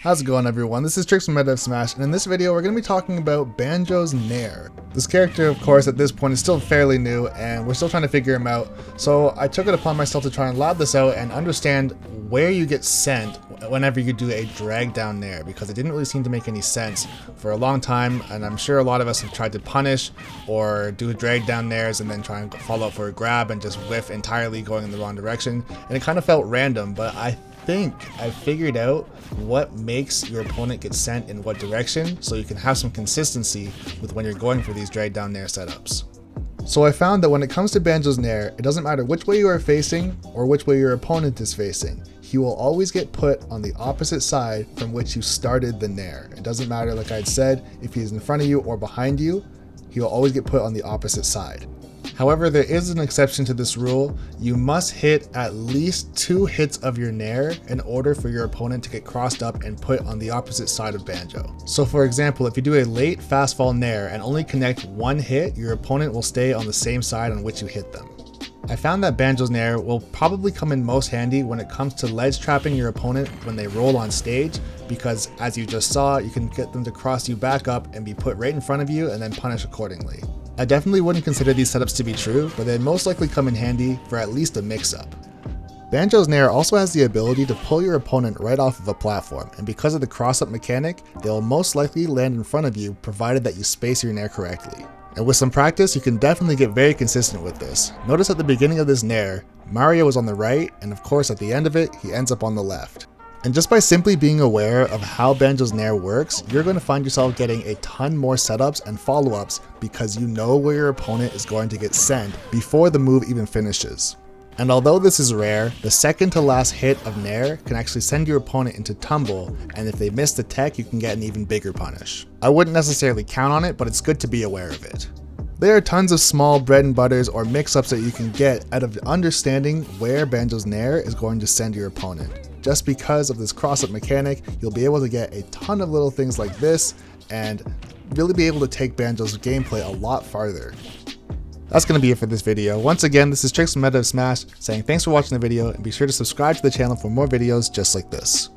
How's it going, everyone? This is Trixx from Meta Smash, and in this video we're going to be talking about Banjo's Nair. This character, of course, at this point is still fairly new and we're still trying to figure him out, so I took it upon myself to try and lab this out and understand where you get sent whenever you do a drag down Nair, because it didn't really seem to make any sense for a long time, and I'm sure a lot of us have tried to punish or do drag down Nairs and then try and follow up for a grab and just whiff entirely going in the wrong direction, and it kind of felt random, but I think I figured out what makes your opponent get sent in what direction, so you can have some consistency with when you're going for these drag down Nair setups. So I found that when it comes to Banjo's Nair, it doesn't matter which way you are facing or which way your opponent is facing. He will always get put on the opposite side from which you started the Nair. It doesn't matter, like I said, if he's in front of you or behind you, he will always get put on the opposite side. However, there is an exception to this rule. You must hit at least 2 hits of your Nair in order for your opponent to get crossed up and put on the opposite side of Banjo. So for example, if you do a late fast fall Nair and only connect 1 hit, your opponent will stay on the same side on which you hit them. I found that Banjo's Nair will probably come in most handy when it comes to ledge trapping your opponent when they roll on stage, because as you just saw, you can get them to cross you back up and be put right in front of you and then punish accordingly. I definitely wouldn't consider these setups to be true, but they'd most likely come in handy for at least a mix-up. Banjo's Nair also has the ability to pull your opponent right off of a platform, and because of the cross-up mechanic, they'll most likely land in front of you provided that you space your Nair correctly. And with some practice, you can definitely get very consistent with this. Notice at the beginning of this Nair, Mario is on the right, and of course at the end of it, he ends up on the left. And just by simply being aware of how Banjo's Nair works, you're going to find yourself getting a ton more setups and follow-ups because you know where your opponent is going to get sent before the move even finishes. And although this is rare, the second to last hit of Nair can actually send your opponent into tumble, and if they miss the tech, you can get an even bigger punish. I wouldn't necessarily count on it, but it's good to be aware of it. There are tons of small bread and butters or mix-ups that you can get out of understanding where Banjo's Nair is going to send your opponent. Just because of this cross-up mechanic, you'll be able to get a ton of little things like this and really be able to take Banjo's gameplay a lot farther. That's going to be it for this video. Once again, this is Trixx from Meta Smash saying thanks for watching the video, and be sure to subscribe to the channel for more videos just like this.